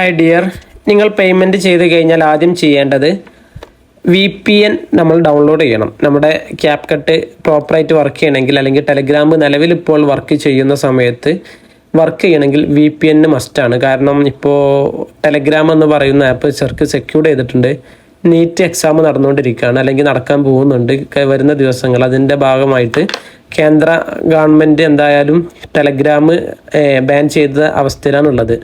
Hi dear, നിങ്ങൾ payment ചെയ്ത് കഴിഞ്ഞാൽ ആദ്യം ചെയ്യേണ്ടത് VPN നമ്മൾ ഡൗൺലോഡ് ചെയ്യണം. നമ്മുടെ ക്യാപ് കട്ട് പ്രോപ്പറായിട്ട് വർക്ക് ചെയ്യണമെങ്കിൽ, അല്ലെങ്കിൽ ടെലഗ്രാം നിലവിൽ ഇപ്പോൾ വർക്ക് ചെയ്യുന്ന സമയത്ത് വർക്ക് ചെയ്യണമെങ്കിൽ VPN മസ്റ്റാണ്. കാരണം ഇപ്പോൾ ടെലഗ്രാം എന്ന് പറയുന്ന ആപ്പ് സെക്യൂർ ചെയ്തിട്ടുണ്ട്. നീറ്റ് എക്സാം നടന്നുകൊണ്ടിരിക്കുകയാണ്, അല്ലെങ്കിൽ നടക്കാൻ പോകുന്നുണ്ട് വരുന്ന ദിവസങ്ങൾ. അതിൻ്റെ ഭാഗമായിട്ട് കേന്ദ്ര ഗവൺമെൻറ് എന്തായാലും ടെലഗ്രാം ബാൻ ചെയ്ത അവസ്ഥയിലാണുള്ളത്.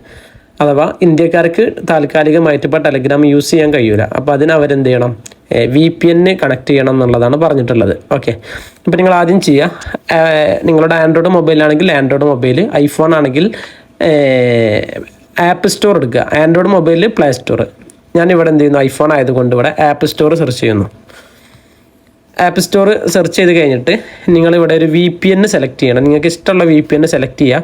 അഥവാ ഇന്ത്യക്കാർക്ക് താൽക്കാലികമായിട്ട് ഇപ്പോൾ ടെലഗ്രാം യൂസ് ചെയ്യാൻ കഴിയില്ല. അപ്പോൾ അതിന് അവരെന്ത് ചെയ്യണം, VPN കണക്ട് ചെയ്യണം എന്നുള്ളതാണ് പറഞ്ഞിട്ടുള്ളത്. ഓക്കെ, അപ്പോൾ നിങ്ങൾ ആദ്യം ചെയ്യുക, നിങ്ങളുടെ ആൻഡ്രോയിഡ് മൊബൈലാണെങ്കിൽ ആൻഡ്രോയിഡ് മൊബൈൽ, ഐഫോൺ ആണെങ്കിൽ ആപ്പ് സ്റ്റോർ എടുക്കുക. ആൻഡ്രോയിഡ് മൊബൈലിൽ പ്ലേ സ്റ്റോർ. ഞാനിവിടെ എന്ത് ചെയ്യുന്നു, ഐഫോൺ ആയതുകൊണ്ട് ഇവിടെ ആപ്പ് സ്റ്റോർ സെർച്ച് ചെയ്യുന്നു. ആപ്പ് സ്റ്റോർ സെർച്ച് ചെയ്ത് കഴിഞ്ഞിട്ട് നിങ്ങളിവിടെ ഒരു VPN സെലക്ട് ചെയ്യണം. നിങ്ങൾക്ക് ഇഷ്ടമുള്ള VPN സെലക്ട് ചെയ്യുക.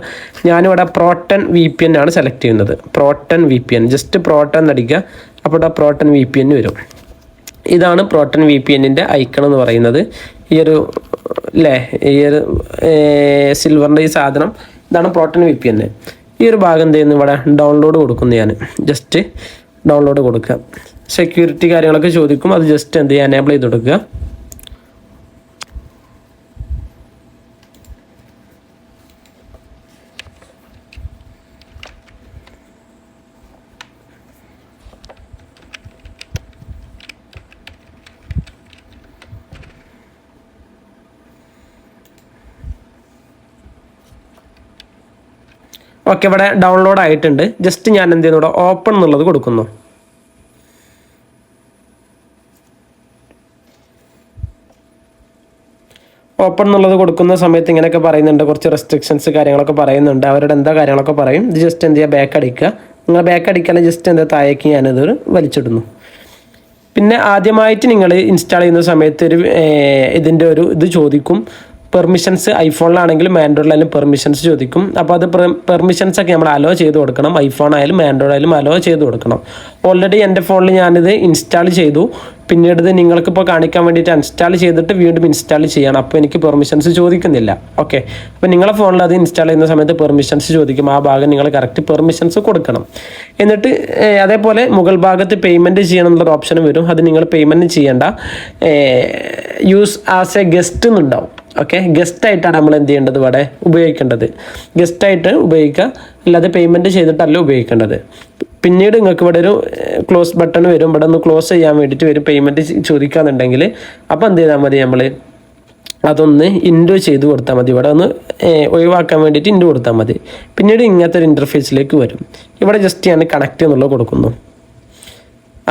ഞാനിവിടെ പ്രോട്ടൺ VPN ആണ് സെലക്ട് ചെയ്യുന്നത്. പ്രോട്ടൺ VPN, ജസ്റ്റ് പ്രോട്ടൺ അടിക്കുക, അപ്പോൾ ഇവിടെ പ്രോട്ടൺ VPN വരും. ഇതാണ് പ്രോട്ടൺ VPNൻ്റെ ഐക്കൺ എന്ന് പറയുന്നത്. ഈ ഒരു ഈ ഒരു സിൽവറിൻ്റെ ഈ സാധനം, ഇതാണ് പ്രോട്ടൺ VPN. ഈ ഒരു ഭാഗം എന്ത് ചെയ്യുന്നു, ഇവിടെ ഡൗൺലോഡ് കൊടുക്കുന്നു. ഞാൻ ജസ്റ്റ് ഡൗൺലോഡ് കൊടുക്കുക. സെക്യൂരിറ്റി കാര്യങ്ങളൊക്കെ ചോദിക്കും, അത് ജസ്റ്റ് എന്ത് ചെയ്യുക, എനേബിൾ ചെയ്ത് കൊടുക്കുക. ഓക്കെ, ഇവിടെ ഡൗൺലോഡ് ആയിട്ടുണ്ട്. ജസ്റ്റ് ഞാൻ എന്ത് ചെയ്യുന്നു, ഇവിടെ ഓപ്പൺ എന്നുള്ളത് കൊടുക്കുന്നു. ഓപ്പൺ എന്നുള്ളത് കൊടുക്കുന്ന സമയത്ത് ഇങ്ങനെയൊക്കെ പറയുന്നുണ്ട്, കുറച്ച് റെസ്ട്രിക്ഷൻസ് കാര്യങ്ങളൊക്കെ പറയുന്നുണ്ട്. അവരുടെ എന്താ കാര്യങ്ങളൊക്കെ പറയും. ഇത് ജസ്റ്റ് എന്ത് ചെയ്യുക, ബാക്ക് അടിക്കുക. നിങ്ങൾ ബാക്ക് അടിക്കാതെ ജസ്റ്റ് എന്താ താഴേക്ക് ഞാനിത് വലിച്ചിടുന്നു. പിന്നെ ആദ്യമായിട്ട് നിങ്ങൾ ഇൻസ്റ്റാൾ ചെയ്യുന്ന സമയത്ത് ഇതിൻ്റെ ഇത് ചോദിക്കും, പെർമിഷൻസ്. ഐഫോണിലാണെങ്കിലും ആൻഡ്രോയിഡിലായാലും പെർമിഷൻസ് ചോദിക്കും. അപ്പോൾ അത് പെർമിഷൻസൊക്കെ നമ്മൾ അലോ ചെയ്ത് കൊടുക്കണം. ഐഫോൺ ആയാലും ആൻഡ്രോയിഡ് ആയാലും അലോ ചെയ്ത് കൊടുക്കണം. ഓൾറെഡി എൻ്റെ ഫോണിൽ ഞാനിത് ഇൻസ്റ്റാൾ ചെയ്തു. പിന്നീട് ഇത് നിങ്ങൾക്കിപ്പോൾ കാണിക്കാൻ വേണ്ടിയിട്ട് ഇൻസ്റ്റാൾ ചെയ്തിട്ട് വീണ്ടും ഇൻസ്റ്റാൾ ചെയ്യണം. അപ്പോൾ എനിക്ക് പെർമിഷൻസ് ചോദിക്കുന്നില്ല. ഓക്കെ, അപ്പോൾ നിങ്ങളെ ഫോണിൽ അത് ഇൻസ്റ്റാൾ ചെയ്യുന്ന സമയത്ത് പെർമിഷൻസ് ചോദിക്കും. ആ ഭാഗം നിങ്ങൾ കറക്റ്റ് പെർമിഷൻസ് കൊടുക്കണം. എന്നിട്ട് അതേപോലെ മുകൾ ഭാഗത്ത് പേയ്മെൻറ്റ് ചെയ്യണം എന്നുള്ളൊരു ഓപ്ഷൻ വരും. അത് നിങ്ങൾ പേയ്മെൻറ്റ് ചെയ്യേണ്ട, യൂസ് ആസ് എ ഗസ്റ്റ് എന്നുണ്ടാവും. ഓക്കെ, ഗസ്റ്റായിട്ടാണ് നമ്മൾ എന്ത് ചെയ്യേണ്ടത്, ഇവിടെ ഉപയോഗിക്കേണ്ടത്. ഗസ്റ്റായിട്ട് ഉപയോഗിക്കുക, അല്ലാതെ പേയ്മെൻറ്റ് ചെയ്തിട്ടല്ല ഉപയോഗിക്കേണ്ടത്. പിന്നീട് നിങ്ങൾക്ക് ഇവിടെ ഒരു ക്ലോസ് ബട്ടൺ വരും. ഇവിടെ ഒന്ന് ക്ലോസ് ചെയ്യാൻ വേണ്ടിയിട്ട് വരും, പേയ്മെൻറ്റ് ചോദിക്കാന്നുണ്ടെങ്കിൽ. അപ്പോൾ എന്ത് ചെയ്താൽ മതി, നമ്മൾ അതൊന്ന് ഇൻഡോ ചെയ്ത് കൊടുത്താൽ മതി. ഇവിടെ ഒന്ന് ഒഴിവാക്കാൻ വേണ്ടിയിട്ട് ഇൻഡോ കൊടുത്താൽ മതി. പിന്നീട് ഇങ്ങനത്തെ ഒരു ഇൻ്റർഫേസിലേക്ക് വരും. ഇവിടെ ജസ്റ്റ് ഞാൻ കണക്റ്റ് എന്നുള്ളത് കൊടുക്കുന്നു.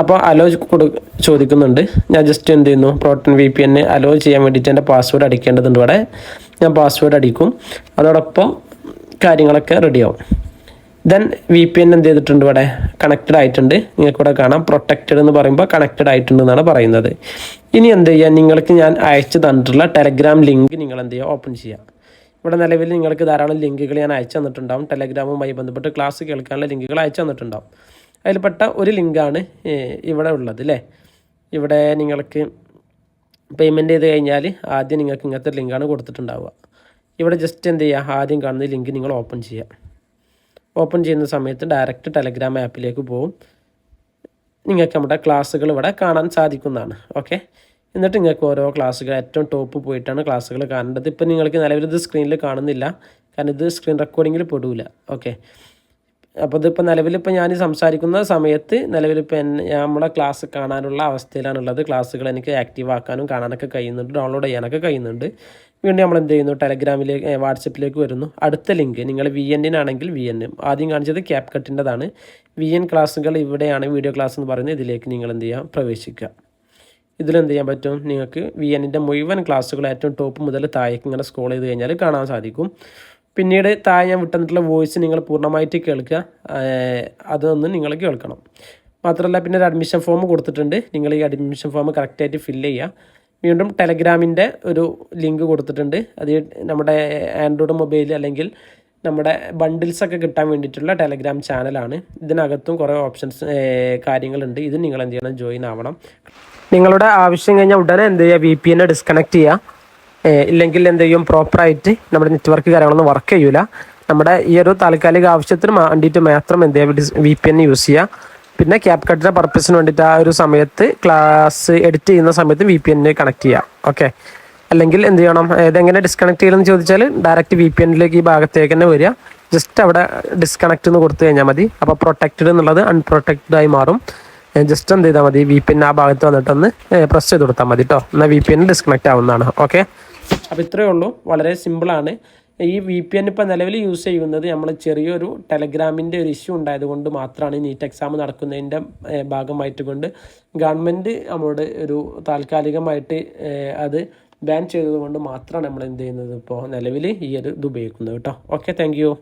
അപ്പോൾ അലോ ചോദിക്കുന്നുണ്ട്. ഞാൻ ജസ്റ്റ് എന്ത് ചെയ്യുന്നു, പ്രോട്ടൺ VPN അലോ ചെയ്യാൻ വേണ്ടിയിട്ട് എൻ്റെ പാസ്വേഡ് അടിക്കേണ്ടതുണ്ട്. ഇവിടെ ഞാൻ പാസ്വേഡ് അടിക്കും. അതോടൊപ്പം കാര്യങ്ങളൊക്കെ റെഡിയാവും. ദെൻ VPN എന്ത് ചെയ്തിട്ടുണ്ട്, ഇവിടെ കണക്റ്റഡ് ആയിട്ടുണ്ട്. നിങ്ങൾക്കിവിടെ കാണാം, പ്രൊട്ടക്റ്റഡ് എന്ന് പറയുമ്പോൾ കണക്റ്റഡ് ആയിട്ടുണ്ട് എന്നാണ് പറയുന്നത്. ഇനി എന്ത് ചെയ്യുക, നിങ്ങൾക്ക് ഞാൻ അയച്ചു തന്നിട്ടുള്ള ടെലഗ്രാം ലിങ്ക് നിങ്ങൾ എന്ത് ചെയ്യുക, ഓപ്പൺ ചെയ്യുക. ഇവിടെ നിലവിൽ നിങ്ങൾക്ക് ധാരാളം ലിങ്കുകൾ ഞാൻ അയച്ചു തന്നിട്ടുണ്ടാവും. ടെലഗ്രാമുമായി ബന്ധപ്പെട്ട് ക്ലാസ് കേൾക്കാനുള്ള ലിങ്കുകൾ അയച്ചു തന്നിട്ടുണ്ടാവും. അതിൽപ്പെട്ട ഒരു ലിങ്കാണ് ഇവിടെ ഉള്ളത് അല്ലേ. ഇവിടെ നിങ്ങൾക്ക് പേയ്മെൻറ്റ് ചെയ്ത് കഴിഞ്ഞാൽ ആദ്യം നിങ്ങൾക്ക് ഇങ്ങനത്തെ ലിങ്കാണ് കൊടുത്തിട്ടുണ്ടാവുക. ഇവിടെ ജസ്റ്റ് എന്ത് ചെയ്യുക, ആദ്യം കാണുന്ന ലിങ്ക് നിങ്ങൾ ഓപ്പൺ ചെയ്യുക. ഓപ്പൺ ചെയ്യുന്ന സമയത്ത് ഡയറക്റ്റ് ടെലഗ്രാം ആപ്പിലേക്ക് പോകും. നിങ്ങൾക്ക് നമ്മുടെ ക്ലാസ്സുകൾ ഇവിടെ കാണാൻ സാധിക്കുന്നതാണ്. ഓക്കെ, എന്നിട്ട് നിങ്ങൾക്ക് ഓരോ ക്ലാസ്സുകൾ ഏറ്റവും ടോപ്പ് പോയിട്ടാണ് ക്ലാസ്സുകൾ കാണേണ്ടത്. ഇപ്പം നിങ്ങൾക്ക് നിലവിൽ ഇത് സ്ക്രീനിൽ കാണുന്നില്ല, കാരണം ഇത് സ്ക്രീൻ റെക്കോർഡിങ്ങിൽ പെടില്ല. ഓക്കെ, അപ്പോൾ ഇതിപ്പോൾ നിലവിലിപ്പോൾ ഞാൻ സംസാരിക്കുന്ന സമയത്ത് നിലവിലിപ്പോൾ നമ്മുടെ ക്ലാസ് കാണാനുള്ള അവസ്ഥയിലാണുള്ളത്. ക്ലാസ്സുകൾ എനിക്ക് ആക്റ്റീവ് ആക്കാനും കാണാനൊക്കെ കഴിയുന്നുണ്ട്, ഡൗൺലോഡ് ചെയ്യാനൊക്കെ കഴിയുന്നുണ്ട്. വീണ്ടും നമ്മൾ എന്ത് ചെയ്യുന്നു, ടെലഗ്രാമിലേക്ക് വാട്സപ്പിലേക്ക് വരുന്നു. അടുത്ത ലിങ്ക് നിങ്ങൾ VN ആണെങ്കിൽ VN, ആദ്യം കാണിച്ചത് ക്യാപ് കട്ടിൻ്റെതാണ്. VN ക്ലാസ്സുകൾ ഇവിടെയാണ്, വീഡിയോ ക്ലാസ് എന്ന് പറയുന്നത്. ഇതിലേക്ക് നിങ്ങൾ എന്ത് ചെയ്യുക, പ്രവേശിക്കുക. ഇതിലെന്ത് ചെയ്യാൻ പറ്റും, നിങ്ങൾക്ക് VNൻ്റെ മുഴുവൻ ക്ലാസ്സുകൾ ഏറ്റവും ടോപ്പ് മുതൽ താഴേക്ക് ഇങ്ങനെ സ്ക്രോൾ ചെയ്ത് കഴിഞ്ഞാൽ കാണാൻ സാധിക്കും. പിന്നീട് താഴെ ഞാൻ വിട്ടുന്നിട്ടുള്ള വോയിസ് നിങ്ങൾ പൂർണ്ണമായിട്ട് കേൾക്കുക, അതൊന്ന് നിങ്ങൾ കേൾക്കണം. മാത്രമല്ല പിന്നെ ഒരു അഡ്മിഷൻ ഫോം കൊടുത്തിട്ടുണ്ട്. നിങ്ങൾ ഈ അഡ്മിഷൻ ഫോം കറക്റ്റായിട്ട് ഫില്ല് ചെയ്യുക. വീണ്ടും ടെലഗ്രാമിൻ്റെ ഒരു ലിങ്ക് കൊടുത്തിട്ടുണ്ട്. അത് നമ്മുടെ ആൻഡ്രോയിഡ് മൊബൈൽ അല്ലെങ്കിൽ നമ്മുടെ ബണ്ടിൽസൊക്കെ കിട്ടാൻ വേണ്ടിയിട്ടുള്ള ടെലഗ്രാം ചാനലാണ്. ഇതിനകത്തും കുറേ ഓപ്ഷൻസ് കാര്യങ്ങളുണ്ട്. ഇത് നിങ്ങൾ എന്ത് ചെയ്യണം, ജോയിൻ ആവണം. നിങ്ങളുടെ ആവശ്യം കഴിഞ്ഞാൽ ഉടനെ എന്ത് ചെയ്യുക, VPN ഡിസ്കണക്ട് ചെയ്യുക. ഇല്ലെങ്കിൽ എന്ത് ചെയ്യും, പ്രോപ്പറായിട്ട് നമ്മുടെ നെറ്റ്വർക്ക് കാര്യങ്ങളൊന്നും വർക്ക് ചെയ്യില്ല. നമ്മുടെ ഈ ഒരു താൽക്കാലിക ആവശ്യത്തിന് വേണ്ടിയിട്ട് മാത്രം എന്ത് ചെയ്യുക VPN യൂസ് ചെയ്യുക. പിന്നെ ക്യാപ് കട്ടിൻ്റെ പർപ്പസിന് വേണ്ടിയിട്ട് ആ ഒരു സമയത്ത് ക്ലാസ് എഡിറ്റ് ചെയ്യുന്ന സമയത്ത് VPN കണക്ട് ചെയ്യുക. ഓക്കെ, അല്ലെങ്കിൽ എന്ത് ചെയ്യണം, ഇതെങ്ങനെ ഡിസ്കണക്ട് ചെയ്യണമെന്ന് ചോദിച്ചാൽ ഡയറക്റ്റ് VPNലേക്ക് ഈ ഭാഗത്തേക്ക് തന്നെ വരിക. ജസ്റ്റ് അവിടെ ഡിസ്കണക്ട് എന്ന് കൊടുത്തു കഴിഞ്ഞാൽ മതി. അപ്പോൾ പ്രൊട്ടക്റ്റഡ് എന്നുള്ളത് അൺപ്രൊട്ടക്റ്റഡ് ആയി മാറും. ജസ്റ്റ് എന്ത് ചെയ്താൽ മതി, VPN ആ ഭാഗത്ത് വന്നിട്ടൊന്ന് പ്രസ് ചെയ്ത് കൊടുത്താൽ മതി കേട്ടോ. എന്നാൽ VPN ഡിസ്കണക്ട് ആവുന്നതാണ്. ഓക്കെ, അപ്പോൾ ഇത്രയേ ഉള്ളൂ, വളരെ സിമ്പിളാണ്. ഈ VPN ഇപ്പോൾ നിലവിൽ യൂസ് ചെയ്യുന്നത് നമ്മൾ ചെറിയൊരു ടെലഗ്രാമിൻ്റെ ഒരു ഇഷ്യൂ ഉണ്ടായതുകൊണ്ട് മാത്രമാണ്. നീറ്റ് എക്സാം നടക്കുന്നതിൻ്റെ ഭാഗമായിട്ട് കൊണ്ട് ഗവൺമെൻറ് നമ്മളോട് ഒരു താൽക്കാലികമായിട്ട് അത് ബാൻ ചെയ്തത് കൊണ്ട് മാത്രമാണ് നമ്മൾ എന്ത് ചെയ്യുന്നത് ഇപ്പോൾ നിലവിൽ ഈ ഒരു ഇത് ഉപയോഗിക്കുന്നത് കേട്ടോ. Okay, thank you.